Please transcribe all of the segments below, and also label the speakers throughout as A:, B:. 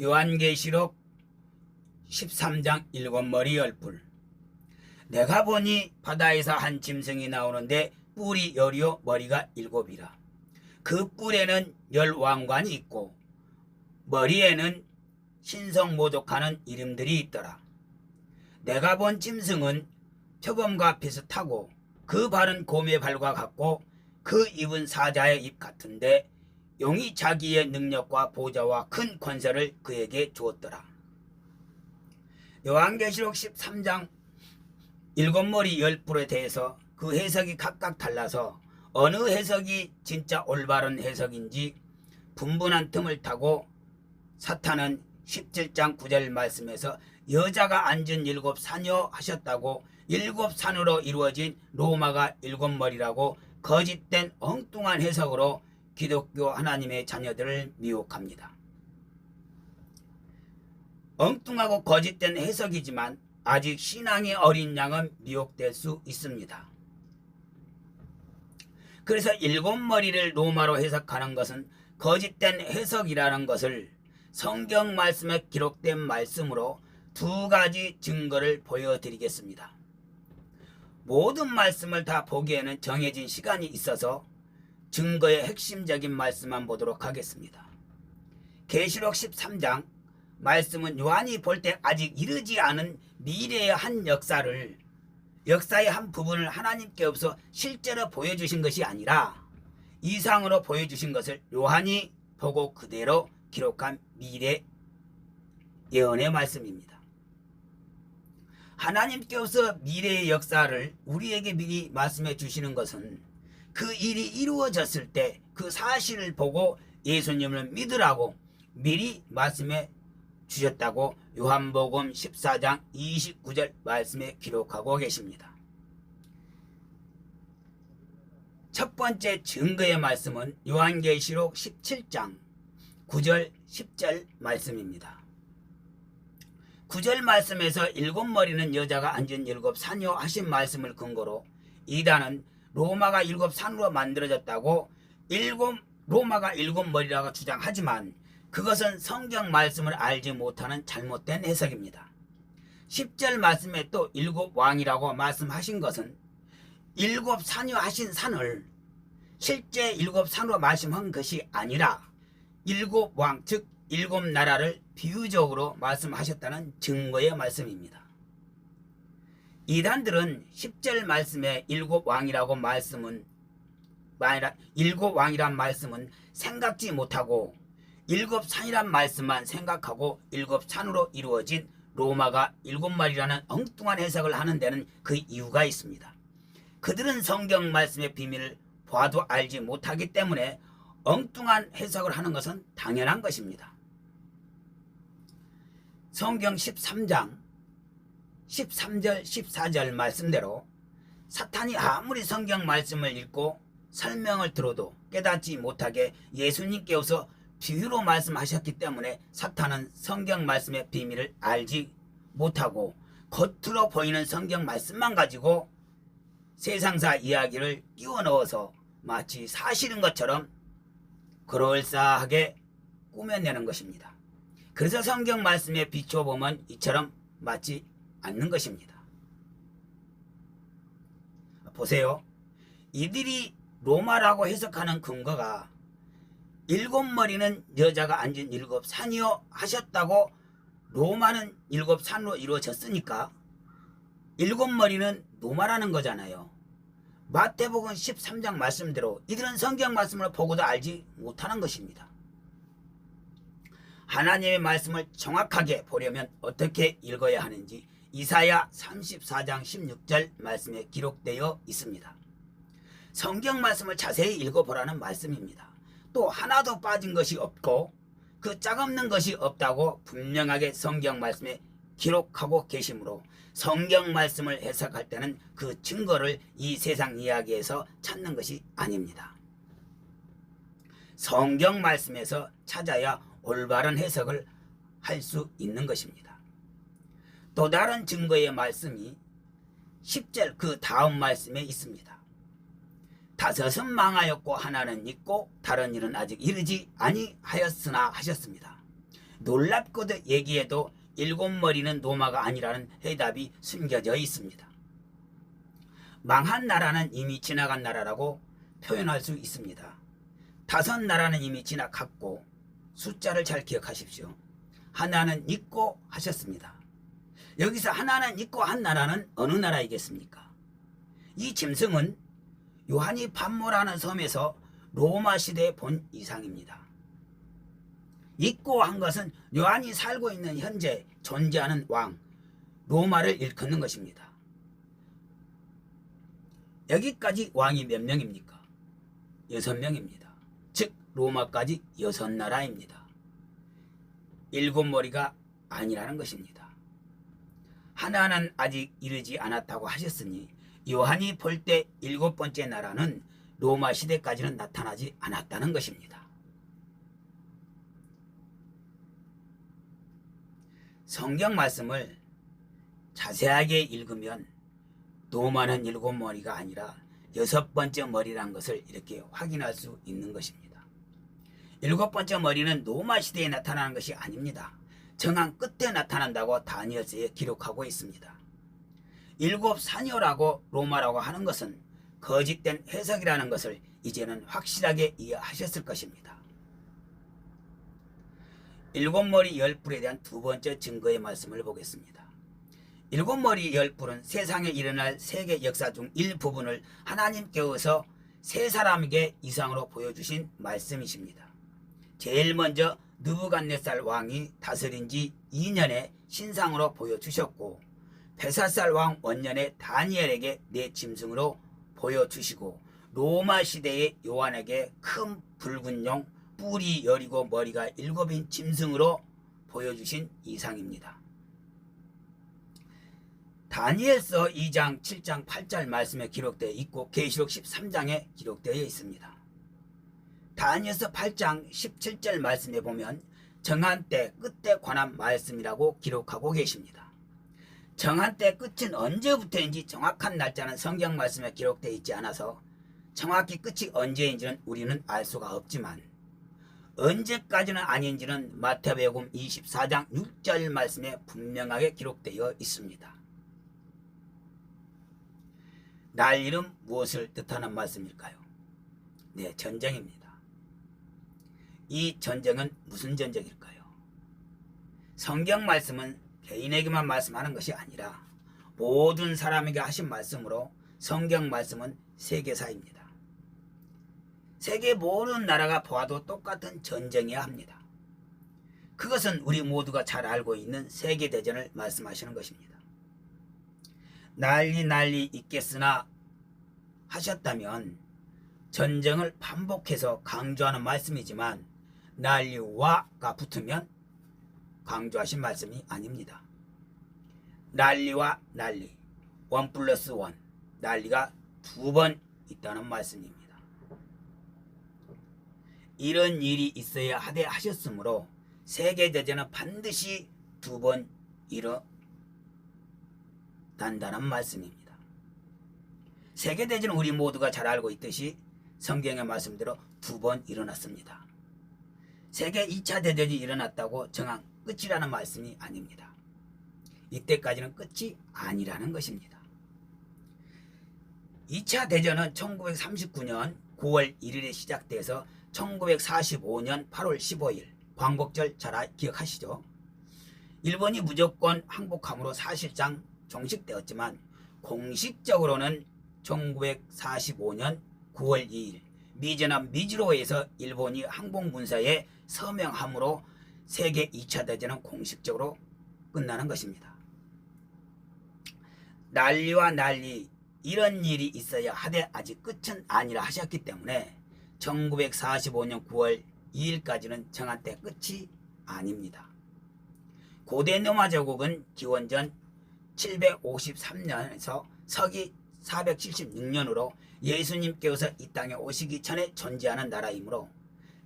A: 요한계시록 13장 7머리 10뿔. 내가 보니 바다에서 한 짐승이 나오는데 뿔이 10이요 머리가 7이라. 그 뿔에는 10왕관이 있고 머리에는 신성모독하는 이름들이 있더라. 내가 본 짐승은 표범과 비슷하고 그 발은 곰의 발과 같고 그 입은 사자의 입 같은데 용이 자기의 능력과 보좌와 큰 권세를 그에게 주었더라. 요한계시록 13장 7머리 10뿔에 대해서 그 해석이 각각 달라서 어느 해석이 진짜 올바른 해석인지 분분한 틈을 타고 사탄은 17장 9절 말씀에서 여자가 앉은 7산이요 하셨다고 7산으로 이루어진 로마가 7머리라고 거짓된 엉뚱한 해석으로 기독교 하나님의 자녀들을 미혹합니다. 엉뚱하고 거짓된 해석이지만 아직 신앙이 어린 양은 미혹될 수 있습니다. 그래서 7머리를 로마로 해석하는 것은 거짓된 해석이라는 것을 성경 말씀에 기록된 말씀으로 2가지 증거를 보여드리겠습니다. 모든 말씀을 다 보기에는 정해진 시간이 있어서 증거의 핵심적인 말씀만 보도록 하겠습니다. 계시록 13장 말씀은 요한이 볼 때 아직 이르지 않은 미래의 한 역사의 한 부분을 하나님께서 실제로 보여주신 것이 아니라 이상으로 보여주신 것을 요한이 보고 그대로 기록한 미래 예언의 말씀입니다. 하나님께서 미래의 역사를 우리에게 미리 말씀해 주시는 것은 그 일이 이루어졌을 때 그 사실을 보고 예수님을 믿으라고 미리 말씀해 주셨다고 요한복음 14장 29절 말씀에 기록하고 계십니다. 첫 번째 증거의 말씀은 요한계시록 17장 9절 10절 말씀입니다. 9절 말씀에서 7머리는 여자가 앉은 7산이요 하신 말씀을 근거로 이단은 로마가 7산으로 만들어졌다고 로마가 7머리라고 주장하지만 그것은 성경 말씀을 알지 못하는 잘못된 해석입니다. 10절 말씀에 또 7왕이라고 말씀하신 것은 7산이요 하신 산을 실제 7산으로 말씀한 것이 아니라 7왕 즉 7나라를 비유적으로 말씀하셨다는 증거의 말씀입니다. 이단들은 10절 말씀에 7왕이라고 말씀은 7왕이란 말씀은 생각지 못하고 7산이란 말씀만 생각하고 7산으로 이루어진 로마가 7마리라는 엉뚱한 해석을 하는 데는 그 이유가 있습니다. 그들은 성경 말씀의 비밀을 봐도 알지 못하기 때문에 엉뚱한 해석을 하는 것은 당연한 것입니다. 성경 13장 13절 14절 말씀대로 사탄이 아무리 성경 말씀을 읽고 설명을 들어도 깨닫지 못하게 예수님께서 비유로 말씀하셨기 때문에 사탄은 성경 말씀의 비밀을 알지 못하고 겉으로 보이는 성경 말씀만 가지고 세상사 이야기를 끼워 넣어서 마치 사실인 것처럼 그럴싸하게 꾸며내는 것입니다. 그래서 성경 말씀에 비춰보면 이처럼 맞지 않는 것입니다. 보세요. 이들이 로마라고 해석하는 근거가 7머리는 여자가 앉은 7산이요 하셨다고 로마는 7산으로 이루어졌으니까 7머리는 로마라는 거잖아요. 마태복음 13장 말씀대로 이들은 성경 말씀을 보고도 알지 못하는 것입니다. 하나님의 말씀을 정확하게 보려면 어떻게 읽어야 하는지 이사야 34장 16절 말씀에 기록되어 있습니다. 성경 말씀을 자세히 읽어보라는 말씀입니다. 또 하나도 빠진 것이 없고 그 짝없는 것이 없다고 분명하게 성경 말씀에 기록하고 계시므로 성경 말씀을 해석할 때는 그 증거를 이 세상 이야기에서 찾는 것이 아닙니다. 성경 말씀에서 찾아야 올바른 해석을 할 수 있는 것입니다. 또 다른 증거의 말씀이 10절 그 다음 말씀에 있습니다. 다섯은 망하였고 하나는 있고 다른 일은 아직 이르지 아니하였으나 하셨습니다. 놀랍고도 얘기해도 일곱 머리는 로마가 아니라는 해답이 숨겨져 있습니다. 망한 나라는 이미 지나간 나라라고 표현할 수 있습니다. 다섯 나라는 이미 지나갔고 숫자를 잘 기억하십시오. 하나는 있고 하셨습니다. 여기서 하나는 있고 한 나라는 어느 나라이겠습니까? 이 짐승은 요한이 pat모라는 섬에서 로마 시대에 본 이상입니다. 있고 한 것은 요한이 살고 있는 현재 존재하는 왕 로마를 일컫는 것입니다. 여기까지 왕이 몇 명입니까? 6명입니다. 즉 로마까지 6나라입니다. 7머리가 아니라는 것입니다. 하나는 아직 이르지 않았다고 하셨으니 요한이 볼 때 7번째 나라는 로마 시대까지는 나타나지 않았다는 것입니다. 성경 말씀을 자세하게 읽으면 로마는 7머리가 아니라 6번째 머리란 것을 이렇게 확인할 수 있는 것입니다. 7번째 머리는 로마 시대에 나타나는 것이 아닙니다. 정한 끝에 나타난다고 다니엘서에 기록하고 있습니다. 7사녀라고 로마라고 하는 것은 거짓된 해석이라는 것을 이제는 확실하게 이해하셨을 것입니다. 7머리 10뿔에 대한 두 번째 증거의 말씀을 보겠습니다. 7머리 10뿔은 세상에 일어날 세계 역사 중 일부분을 하나님께서 세 사람에게 이상으로 보여주신 말씀이십니다. 제일 먼저 느부갓네살 왕이 다스린 지 2년에 신상으로 보여주셨고 베사살 왕 원년에 다니엘에게 네 짐승으로 보여주시고 로마 시대의 요한에게 큰 붉은 용 뿔이 여리고 머리가 7인 짐승으로 보여주신 이상입니다. 다니엘서 2장 7장 8절 말씀에 기록되어 있고 계시록 13장에 기록되어 있습니다. 다니엘서 8장 17절 말씀에 보면 정한 때 끝에 관한 말씀이라고 기록하고 계십니다. 정한 때 끝은 언제부터인지 정확한 날짜는 성경 말씀에 기록되어 있지 않아서 정확히 끝이 언제인지는 우리는 알 수가 없지만 언제까지는 아닌지는 마태복음 24장 6절 말씀에 분명하게 기록되어 있습니다. 날일은 무엇을 뜻하는 말씀일까요? 네, 전쟁입니다. 이 전쟁은 무슨 전쟁일까요? 성경 말씀은 개인에게만 말씀하는 것이 아니라 모든 사람에게 하신 말씀으로 성경 말씀은 세계사입니다. 세계 모든 나라가 보아도 똑같은 전쟁이어야 합니다. 그것은 우리 모두가 잘 알고 있는 세계대전을 말씀하시는 것입니다. 난리 있겠으나 하셨다면 전쟁을 반복해서 강조하는 말씀이지만 난리와가 붙으면 강조하신 말씀이 아닙니다. 난리와 난리 1+1 난리가 2번 있다는 말씀입니다. 이런 일이 있어야 하되 하셨으므로 세계대전은 반드시 2번 일어난다는 말씀입니다. 세계대전은 우리 모두가 잘 알고 있듯이 성경의 말씀대로 2번 일어났습니다. 세계 2차 대전이 일어났다고 정한 끝이라는 말씀이 아닙니다. 이때까지는 끝이 아니라는 것입니다. 2차 대전은 1939년 9월 1일에 시작돼서 1945년 8월 15일 광복절 잘 기억하시죠? 일본이 무조건 항복함으로 사실상 종식되었지만 공식적으로는 1945년 9월 2일 미제남 미즈로에서 일본이 항복문서에 서명함으로 세계 2차 대전은 공식적으로 끝나는 것입니다. 난리와 난리 이런 일이 있어야 하되 아직 끝은 아니라 하셨기 때문에 1945년 9월 2일까지는 정한 때 끝이 아닙니다. 고대 로마 제국은 기원전 753년에서 서기 476년으로 예수님께서 이 땅에 오시기 전에 존재하는 나라이므로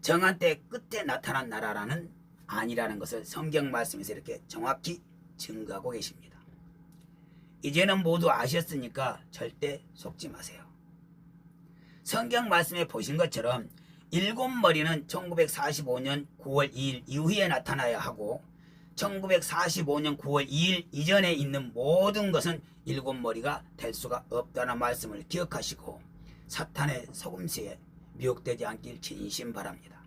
A: 정한 때 끝에 나타난 나라라는 아니라는 것을 성경 말씀에서 이렇게 정확히 증거하고 계십니다. 이제는 모두 아셨으니까 절대 속지 마세요. 성경 말씀에 보신 것처럼 일곱 머리는 1945년 9월 2일 이후에 나타나야 하고 1945년 9월 2일 이전에 있는 모든 것은 일곱 머리가 될 수가 없다는 말씀을 기억하시고 사탄의 속임수에 미혹되지 않길 진심 바랍니다.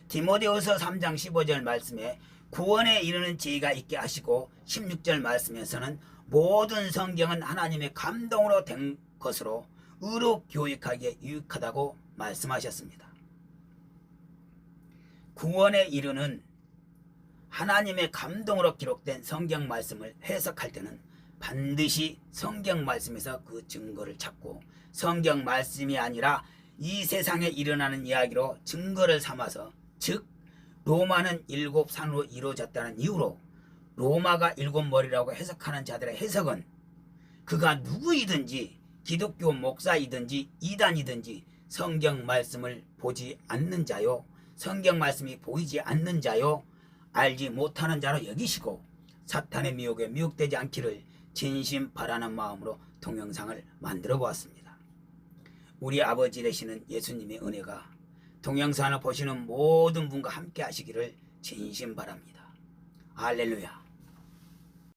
A: 디모데후서 3장 15절 말씀에 구원에 이르는 지혜가 있게 하시고 16절 말씀에서는 모든 성경은 하나님의 감동으로 된 것으로 의로 교육하기에 유익하다고 말씀하셨습니다. 구원에 이르는 하나님의 감동으로 기록된 성경 말씀을 해석할 때는 반드시 성경 말씀에서 그 증거를 찾고 성경 말씀이 아니라 이 세상에 일어나는 이야기로 증거를 삼아서, 즉 로마는 일곱 산으로 이루어졌다는 이유로 로마가 일곱 머리라고 해석하는 자들의 해석은 그가 누구이든지 기독교 목사이든지 이단이든지 성경 말씀을 보지 않는 자요, 성경 말씀이 보이지 않는 자요, 알지 못하는 자로 여기시고 사탄의 미혹에 미혹되지 않기를 진심 바라는 마음으로 동영상을 만들어 보았습니다. 우리 아버지 되시는 예수님의 은혜가 동영상을 보시는 모든 분과 함께 하시기를 진심 바랍니다. 할렐루야.